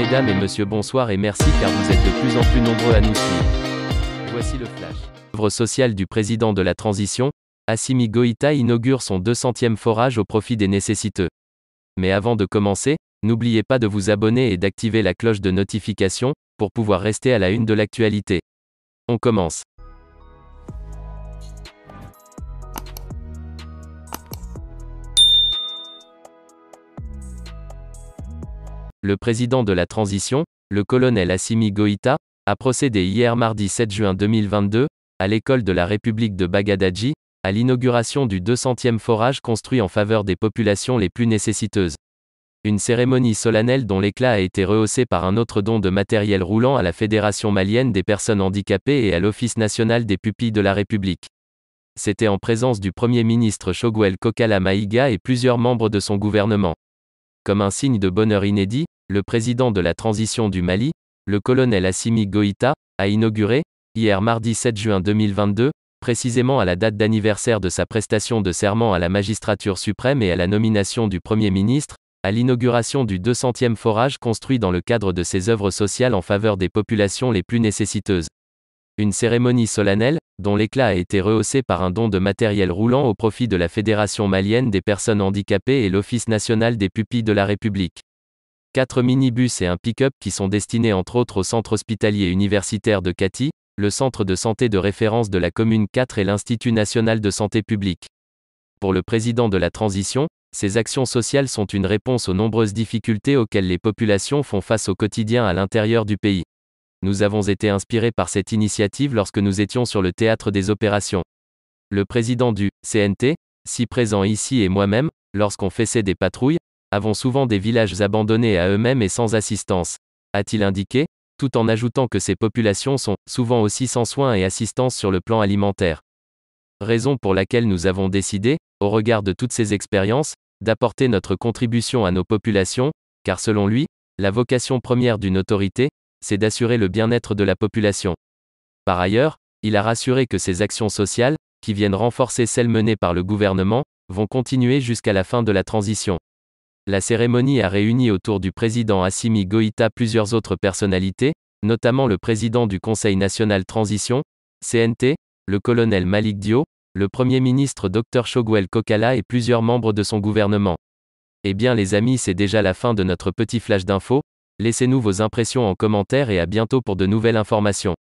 Mesdames et messieurs, bonsoir et merci car vous êtes de plus en plus nombreux à nous suivre. Voici le flash. L'œuvre sociale du président de la transition, Assimi Goïta inaugure son 200e forage au profit des nécessiteux. Mais avant de commencer, n'oubliez pas de vous abonner et d'activer la cloche de notification, pour pouvoir rester à la une de l'actualité. On commence. Le président de la transition, le colonel Assimi Goïta, a procédé hier mardi 7 juin 2022, à l'école de la République de Bagadadji, à l'inauguration du 200e forage construit en faveur des populations les plus nécessiteuses. Une cérémonie solennelle dont l'éclat a été rehaussé par un autre don de matériel roulant à la Fédération malienne des personnes handicapées et à l'Office national des pupilles de la République. C'était en présence du Premier ministre Choguel Kokala Maïga et plusieurs membres de son gouvernement. Comme un signe de bonheur inédit, le président de la transition du Mali, le colonel Assimi Goïta, a inauguré, hier mardi 7 juin 2022, précisément à la date d'anniversaire de sa prestation de serment à la magistrature suprême et à la nomination du Premier ministre, à l'inauguration du 200e forage construit dans le cadre de ses œuvres sociales en faveur des populations les plus nécessiteuses. Une cérémonie solennelle, dont l'éclat a été rehaussé par un don de matériel roulant au profit de la Fédération malienne des personnes handicapées et l'Office national des pupilles de la République. 4 minibus et un pick-up qui sont destinés entre autres au centre hospitalier universitaire de Kati, le centre de santé de référence de la commune 4 et l'Institut national de santé publique. Pour le président de la transition, ces actions sociales sont une réponse aux nombreuses difficultés auxquelles les populations font face au quotidien à l'intérieur du pays. Nous avons été inspirés par cette initiative lorsque nous étions sur le théâtre des opérations. Le président du CNT, si présent ici et moi-même, lorsqu'on faisait des patrouilles, avons souvent des villages abandonnés à eux-mêmes et sans assistance, a-t-il indiqué, tout en ajoutant que ces populations sont souvent aussi sans soins et assistance sur le plan alimentaire. Raison pour laquelle nous avons décidé, au regard de toutes ces expériences, d'apporter notre contribution à nos populations, car selon lui, la vocation première d'une autorité, c'est d'assurer le bien-être de la population. Par ailleurs, il a rassuré que ces actions sociales, qui viennent renforcer celles menées par le gouvernement, vont continuer jusqu'à la fin de la transition. La cérémonie a réuni autour du président Assimi Goïta plusieurs autres personnalités, notamment le président du Conseil national transition, CNT, le colonel Malick Dio, le Premier ministre Dr Choguel Kokala et plusieurs membres de son gouvernement. Eh bien les amis, c'est déjà la fin de notre petit flash d'infos. Laissez-nous vos impressions en commentaire et à bientôt pour de nouvelles informations.